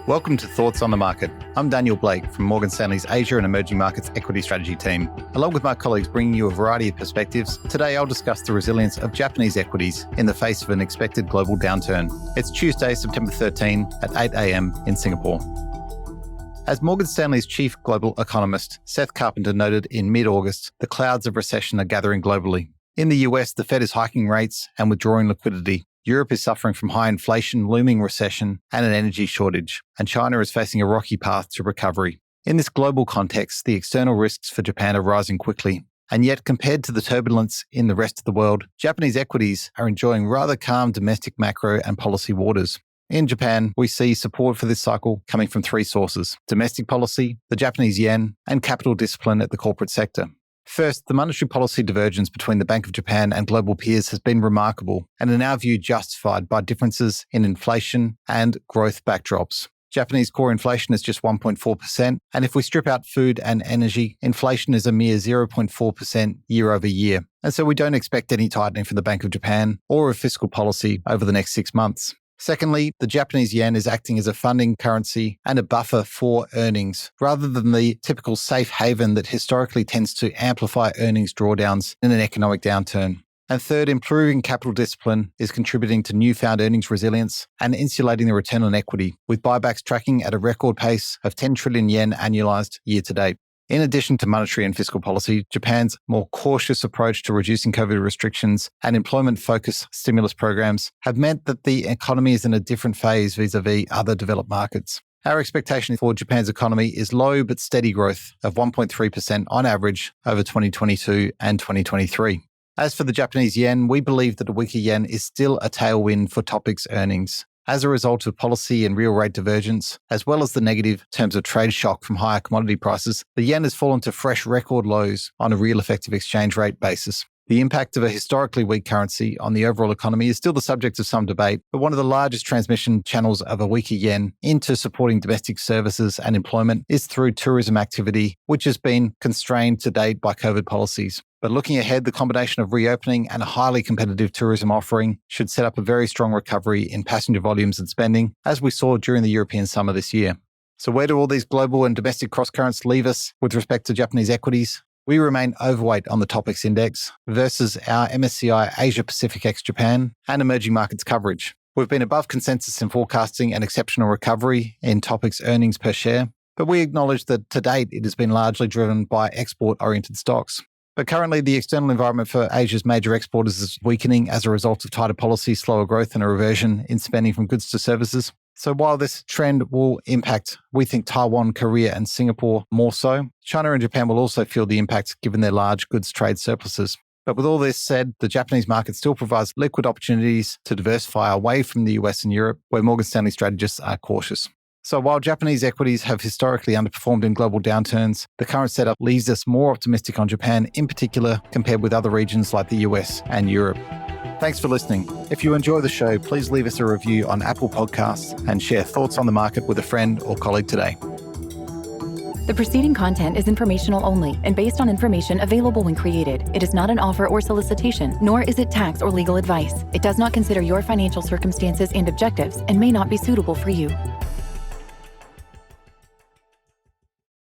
Welcome to Thoughts on the Market. I'm Daniel Blake from Morgan Stanley's Asia and Emerging Markets Equity Strategy team. Along with my colleagues bringing you a variety of perspectives, today I'll discuss the resilience of Japanese equities in the face of an expected global downturn. It's Tuesday, September 13 at 8 a.m. in Singapore. As Morgan Stanley's chief global economist, Seth Carpenter, noted in mid-August, the clouds of recession are gathering globally. In the US, the Fed is hiking rates and withdrawing liquidity. Europe is suffering from high inflation, looming recession, and an energy shortage, and China is facing a rocky path to recovery. In this global context, the external risks for Japan are rising quickly. And yet, compared to the turbulence in the rest of the world, Japanese equities are enjoying rather calm domestic macro and policy waters. In Japan, we see support for this cycle coming from three sources: domestic policy, the Japanese yen, and capital discipline at the corporate sector. First, the monetary policy divergence between the Bank of Japan and global peers has been remarkable and in our view justified by differences in inflation and growth backdrops. Japanese core inflation is just 1.4%, and if we strip out food and energy, inflation is a mere 0.4% year over year. And so we don't expect any tightening from the Bank of Japan or of fiscal policy over the next 6 months. Secondly, the Japanese yen is acting as a funding currency and a buffer for earnings, rather than the typical safe haven that historically tends to amplify earnings drawdowns in an economic downturn. And third, improving capital discipline is contributing to newfound earnings resilience and insulating the return on equity, with buybacks tracking at a record pace of 10 trillion yen annualized year to date. In addition to monetary and fiscal policy, Japan's more cautious approach to reducing COVID restrictions and employment-focused stimulus programs have meant that the economy is in a different phase vis-à-vis other developed markets. Our expectation for Japan's economy is low but steady growth of 1.3% on average over 2022 and 2023. As for the Japanese yen, we believe that a weaker yen is still a tailwind for Topic's earnings. As a result of policy and real rate divergence, as well as the negative terms of trade shock from higher commodity prices, the yen has fallen to fresh record lows on a real effective exchange rate basis. The impact of a historically weak currency on the overall economy is still the subject of some debate, but one of the largest transmission channels of a weaker yen into supporting domestic services and employment is through tourism activity, which has been constrained to date by COVID policies. But looking ahead, the combination of reopening and a highly competitive tourism offering should set up a very strong recovery in passenger volumes and spending, as we saw during the European summer this year. So where do all these global and domestic cross-currents leave us with respect to Japanese equities? We remain overweight on the Topix index versus our MSCI Asia Pacific ex-Japan and emerging markets coverage. We've been above consensus in forecasting an exceptional recovery in Topix earnings per share, but we acknowledge that to date it has been largely driven by export-oriented stocks. But currently, the external environment for Asia's major exporters is weakening as a result of tighter policy, slower growth, and a reversion in spending from goods to services. So while this trend will impact, we think, Taiwan, Korea, and Singapore more so, China and Japan will also feel the impact given their large goods trade surpluses. But with all this said, the Japanese market still provides liquid opportunities to diversify away from the US and Europe, where Morgan Stanley strategists are cautious. So while Japanese equities have historically underperformed in global downturns, the current setup leaves us more optimistic on Japan, in particular compared with other regions like the US and Europe. Thanks for listening. If you enjoy the show, please leave us a review on Apple Podcasts and share thoughts on the market with a friend or colleague today. The preceding content is informational only and based on information available when created. It is not an offer or solicitation, nor is it tax or legal advice. It does not consider your financial circumstances and objectives and may not be suitable for you.